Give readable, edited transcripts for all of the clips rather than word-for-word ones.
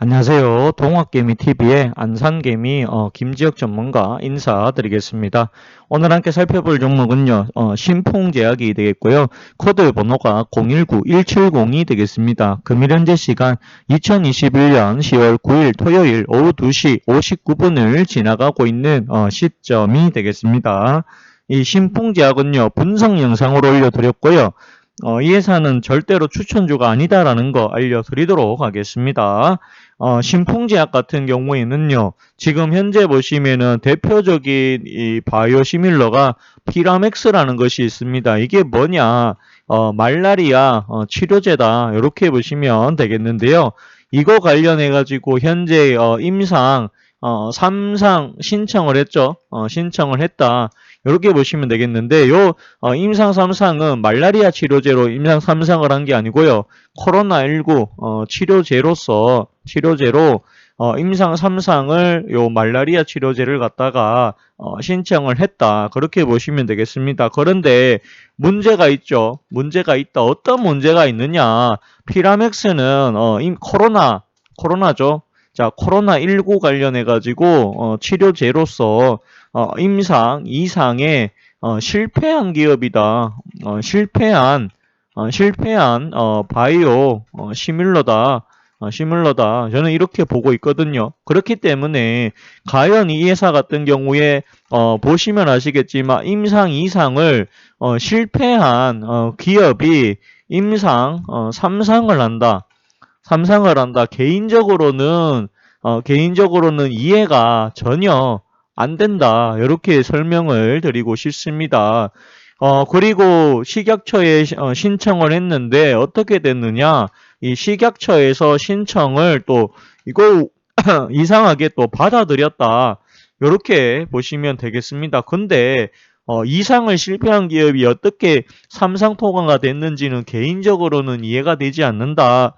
안녕하세요. 동학개미TV의 안산개미 김지혁 전문가 인사드리겠습니다. 오늘 함께 살펴볼 종목은요. 신풍제약이 되겠고요. 코드 번호가 019170이 되겠습니다. 금일 현재 시간 2021년 10월 9일 토요일 오후 2시 59분을 지나가고 있는 시점이 되겠습니다. 이 신풍제약은요. 분석 영상을 올려드렸고요. 이 회사는 절대로 추천주가 아니다라는 거 알려드리도록 하겠습니다. 신풍제약 같은 경우에는요, 지금 현재 보시면은 대표적인 이 바이오 시밀러가 피라맥스라는 것이 있습니다. 이게 뭐냐, 말라리아 치료제다. 이렇게 보시면 되겠는데요. 이거 관련해가지고 현재 임상 3상 신청을 했죠. 신청을 했다. 이렇게 보시면 되겠는데, 임상 3상은 말라리아 치료제로 임상 3상을 한 게 아니고요. 코로나19 치료제로 임상 3상을 요 말라리아 치료제를 갖다가 신청을 했다. 그렇게 보시면 되겠습니다. 그런데 문제가 있죠. 문제가 있다. 어떤 문제가 있느냐? 피라맥스는 코로나죠. 자, 코로나19 관련해가지고 치료제로서 임상 2상에 실패한 기업이다. 실패한 바이오 시뮬러다. 저는 이렇게 보고 있거든요. 그렇기 때문에 과연 이 회사 같은 경우에 보시면 아시겠지만 임상 2상을 실패한 기업이 임상 3상을 한다. 3상을 한다. 개인적으로는 이해가 전혀 안 된다. 이렇게 설명을 드리고 싶습니다. 그리고 식약처에 신청을 했는데 어떻게 됐느냐? 이 식약처에서 신청을 또 이거 이상하게 또 받아들였다. 이렇게 보시면 되겠습니다. 근데 이상을 실패한 기업이 어떻게 삼상 통과가 됐는지는 개인적으로는 이해가 되지 않는다.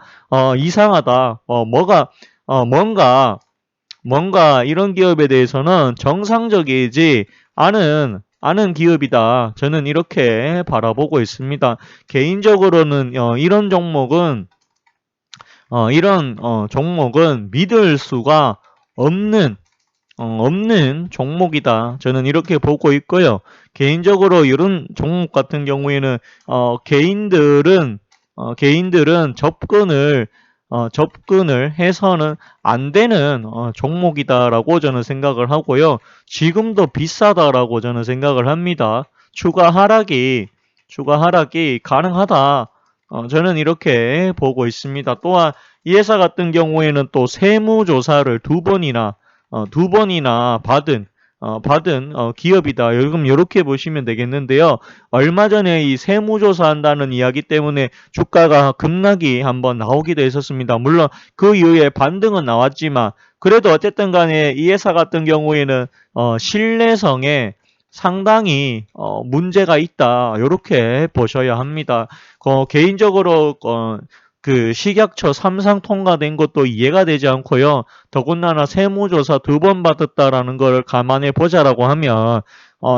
이상하다. 뭔가 이런 기업에 대해서는 정상적이지 않은 기업이다. 저는 이렇게 바라보고 있습니다. 개인적으로는 이런 종목은 믿을 수가 없는 종목이다. 저는 이렇게 보고 있고요. 개인적으로 이런 종목 같은 경우에는 개인들은 접근을 해서는 안 되는 종목이다라고 저는 생각을 하고요. 지금도 비싸다라고 저는 생각을 합니다. 추가 하락이 가능하다. 저는 이렇게 보고 있습니다. 또한 이 회사 같은 경우에는 또 세무조사를 두 번이나 받은 기업이다. 여러분 이렇게 보시면 되겠는데요. 얼마 전에 이 세무조사 한다는 이야기 때문에 주가가 급락이 한번 나오기도 했었습니다. 물론 그 이후에 반등은 나왔지만 그래도 어쨌든 간에 이 회사 같은 경우에는 신뢰성에 상당히 문제가 있다. 이렇게 보셔야 합니다. 개인적으로 그 식약처 3상 통과된 것도 이해가 되지 않고요. 더군다나 세무조사 두 번 받았다라는 걸 감안해 보자라고 하면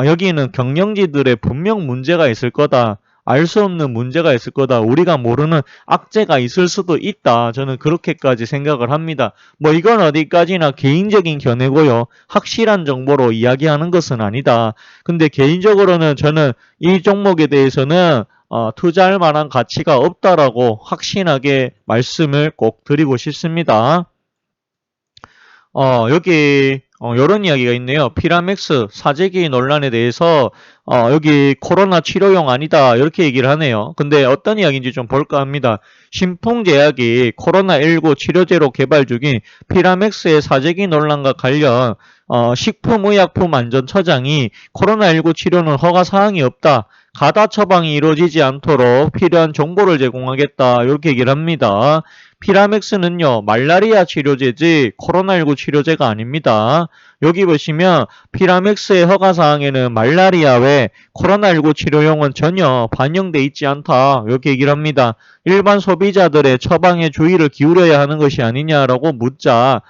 여기는 경영지들의 분명 문제가 있을 거다. 알 수 없는 문제가 있을 거다. 우리가 모르는 악재가 있을 수도 있다. 저는 그렇게까지 생각을 합니다. 뭐 이건 어디까지나 개인적인 견해고요. 확실한 정보로 이야기하는 것은 아니다. 근데 개인적으로는 저는 이 종목에 대해서는 투자할 만한 가치가 없다라고 확신하게 말씀을 꼭 드리고 싶습니다. 여기 이런 이야기가 있네요. 피라맥스 사재기 논란에 대해서 여기 코로나 치료용 아니다 이렇게 얘기를 하네요. 근데 어떤 이야기인지 좀 볼까 합니다. 신풍제약이 코로나19 치료제로 개발 중인 피라맥스의 사재기 논란과 관련 식품의약품안전처장이 코로나19 치료는 허가 사항이 없다. 가다 처방이 이루어지지 않도록 필요한 정보를 제공하겠다. 이렇게 얘기를 합니다. 피라맥스는요, 말라리아 치료제지 코로나19 치료제가 아닙니다. 여기 보시면 피라맥스의 허가사항에는 말라리아 외 코로나19 치료용은 전혀 반영돼 있지 않다. 이렇게 얘기를 합니다. 일반 소비자들의 처방에 주의를 기울여야 하는 것이 아니냐라고 묻자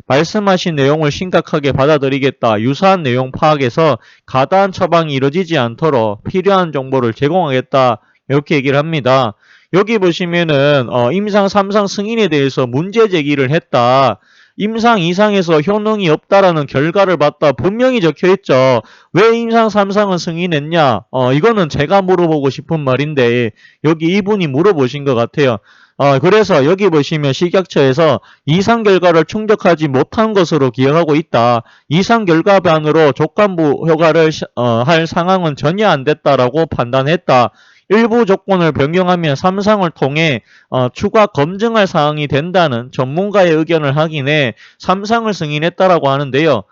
말씀하신 내용을 심각하게 받아들이겠다. 유사한 내용 파악에서 가다한 처방이 이루어지지 않도록 필요한 정보를 제공하겠다. 이렇게 얘기를 합니다. 여기 보시면은 임상 3상 승인에 대해서 문제 제기를 했다. 임상 2상에서 효능이 없다라는 결과를 봤다. 분명히 적혀 있죠. 왜 임상 3상은 승인했냐? 이거는 제가 물어보고 싶은 말인데 여기 이분이 물어보신 것 같아요. 그래서 여기 보시면 식약처에서 이상 결과를 충족하지 못한 것으로 기억하고 있다. 이상 결과반으로 족간부 효과를 할 상황은 전혀 안 됐다라고 판단했다. 일부 조건을 변경하면 3상을 통해 추가 검증할 사항이 된다는 전문가의 의견을 확인해 3상을 승인했다라고 하는데요.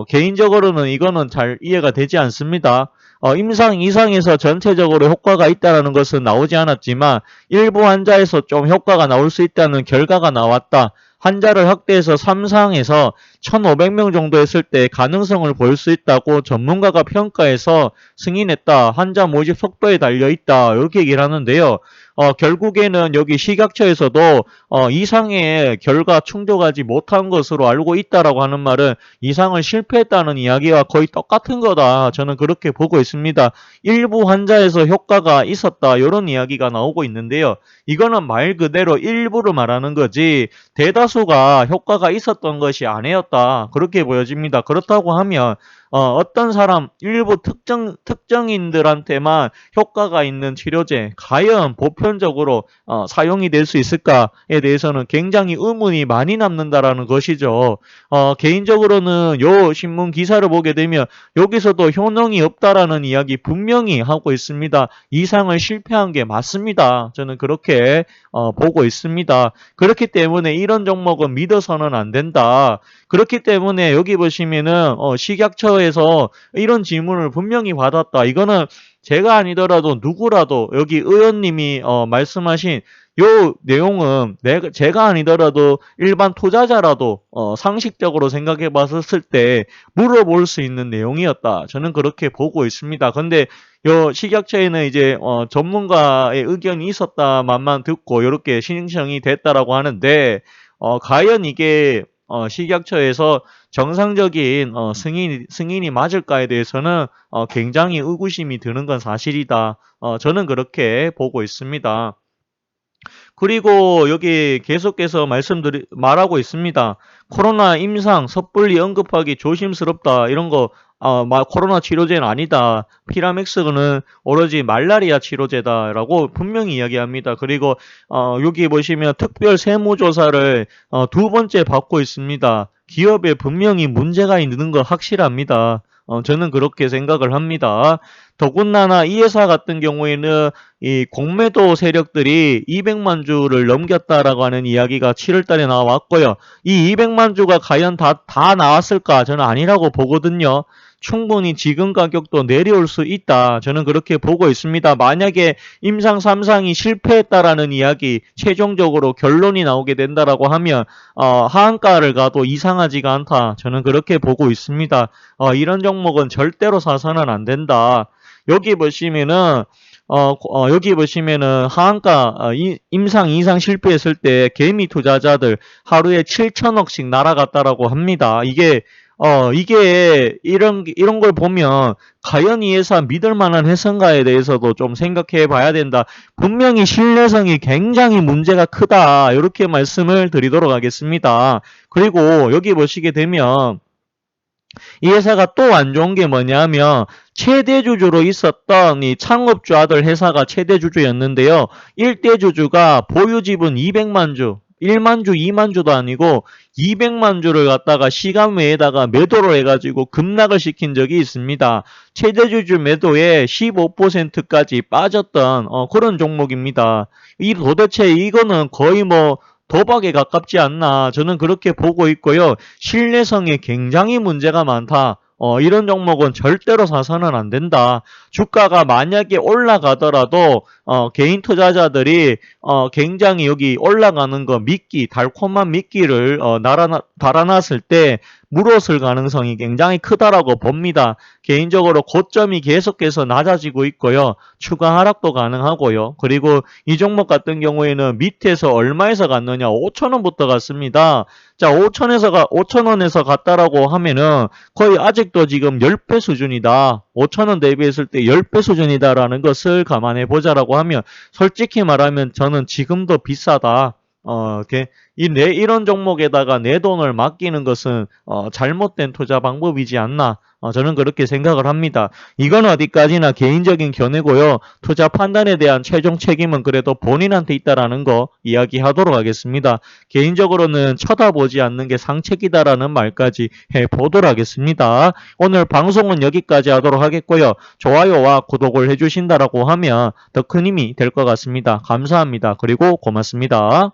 개인적으로는 이거는 잘 이해가 되지 않습니다. 임상 이상에서 전체적으로 효과가 있다는 것은 나오지 않았지만 일부 환자에서 좀 효과가 나올 수 있다는 결과가 나왔다. 환자를 확대해서 3상에서 1,500명 정도 했을 때 가능성을 볼 수 있다고 전문가가 평가해서 승인했다. 환자 모집 속도에 달려있다. 이렇게 얘기를 하는데요. 결국에는 여기 식약처에서도 이상의 결과 충족하지 못한 것으로 알고 있다라고 하는 말은 이상을 실패했다는 이야기와 거의 똑같은 거다. 저는 그렇게 보고 있습니다. 일부 환자에서 효과가 있었다. 이런 이야기가 나오고 있는데요. 이거는 말 그대로 일부를 말하는 거지 대다수가 효과가 있었던 것이 아니었다. 그렇게 보여집니다. 그렇다고 하면 어떤 사람 일부 특정인들한테만 효과가 있는 치료제 과연 보편적으로 사용이 될 수 있을까에 대해서는 굉장히 의문이 많이 남는다라는 것이죠. 개인적으로는 요 신문 기사를 보게 되면 여기서도 효능이 없다라는 이야기 분명히 하고 있습니다. 이상을 실패한 게 맞습니다. 저는 그렇게 보고 있습니다. 그렇기 때문에 이런 종목은 믿어서는 안 된다. 그렇기 때문에 여기 보시면은 식약처에서 이런 질문을 분명히 받았다. 이거는 제가 아니더라도 누구라도 여기 의원님이 말씀하신 요 내용은 제가 아니더라도 일반 투자자라도 상식적으로 생각해 봤을 때 물어볼 수 있는 내용이었다. 저는 그렇게 보고 있습니다. 근데 요 식약처에는 이제 전문가의 의견이 있었다만 듣고 이렇게 신청이 됐다라고 하는데 과연 이게 식약처에서 정상적인 승인이 맞을까에 대해서는 굉장히 의구심이 드는 건 사실이다. 저는 그렇게 보고 있습니다. 그리고 여기 계속해서 말하고 있습니다. 코로나 임상 섣불리 언급하기 조심스럽다. 이런 거 코로나 치료제는 아니다. 피라맥스는 오로지 말라리아 치료제다라고 분명히 이야기합니다. 그리고 여기 보시면 특별 세무조사를 두 번째 받고 있습니다. 기업에 분명히 문제가 있는 거 확실합니다. 저는 그렇게 생각을 합니다. 더군다나 이 회사 같은 경우에는 이 공매도 세력들이 200만 주를 넘겼다라고 하는 이야기가 7월 달에 나왔고요. 이 200만 주가 과연 다 나왔을까? 저는 아니라고 보거든요. 충분히 지금 가격도 내려올 수 있다. 저는 그렇게 보고 있습니다. 만약에 임상 3상이 실패했다라는 이야기, 최종적으로 결론이 나오게 된다라고 하면 하한가를 가도 이상하지가 않다. 저는 그렇게 보고 있습니다. 이런 종목은 절대로 사서는 안 된다. 여기 보시면은 하한가 임상 2상 실패했을 때 개미 투자자들 하루에 7천억씩 날아갔다라고 합니다. 이게 이런 걸 보면 과연 이 회사 믿을 만한 회사인가에 대해서도 좀 생각해 봐야 된다. 분명히 신뢰성이 굉장히 문제가 크다. 이렇게 말씀을 드리도록 하겠습니다. 그리고 여기 보시게 되면 이 회사가 또 안 좋은 게 뭐냐면 최대 주주로 있었던 이 창업주 아들 회사가 최대 주주였는데요. 1대 주주가 보유 지분 200만 주, 1만 주, 2만 주도 아니고 200만 주를 갖다가 시간 외에다가 매도를 해가지고 급락을 시킨 적이 있습니다. 최대 주주 매도에 15%까지 빠졌던 그런 종목입니다. 도대체 이거는 거의 뭐 도박에 가깝지 않나 저는 그렇게 보고 있고요. 신뢰성에 굉장히 문제가 많다. 이런 종목은 절대로 사서는 안 된다. 주가가 만약에 올라가더라도 개인 투자자들이 굉장히 여기 올라가는 거 달콤한 미끼를 달아놨을 때 물었을 가능성이 굉장히 크다라고 봅니다. 개인적으로 고점이 계속해서 낮아지고 있고요. 추가 하락도 가능하고요. 그리고 이 종목 같은 경우에는 밑에서 얼마에서 갔느냐? 5,000원부터 갔습니다. 자, 5,000원에서 갔다라고 하면은 거의 아직도 지금 10배 수준이다. 5,000원 대비했을 때 10배 수준이다라는 것을 감안해 보자라고 하면 솔직히 말하면 저는 지금도 비싸다. 이런 종목에다가 내 돈을 맡기는 것은 잘못된 투자 방법이지 않나. 저는 그렇게 생각을 합니다. 이건 어디까지나 개인적인 견해고요. 투자 판단에 대한 최종 책임은 그래도 본인한테 있다라는 거 이야기하도록 하겠습니다. 개인적으로는 쳐다보지 않는 게 상책이다라는 말까지 해보도록 하겠습니다. 오늘 방송은 여기까지 하도록 하겠고요. 좋아요와 구독을 해주신다라고 하면 더 큰 힘이 될 것 같습니다. 감사합니다. 그리고 고맙습니다.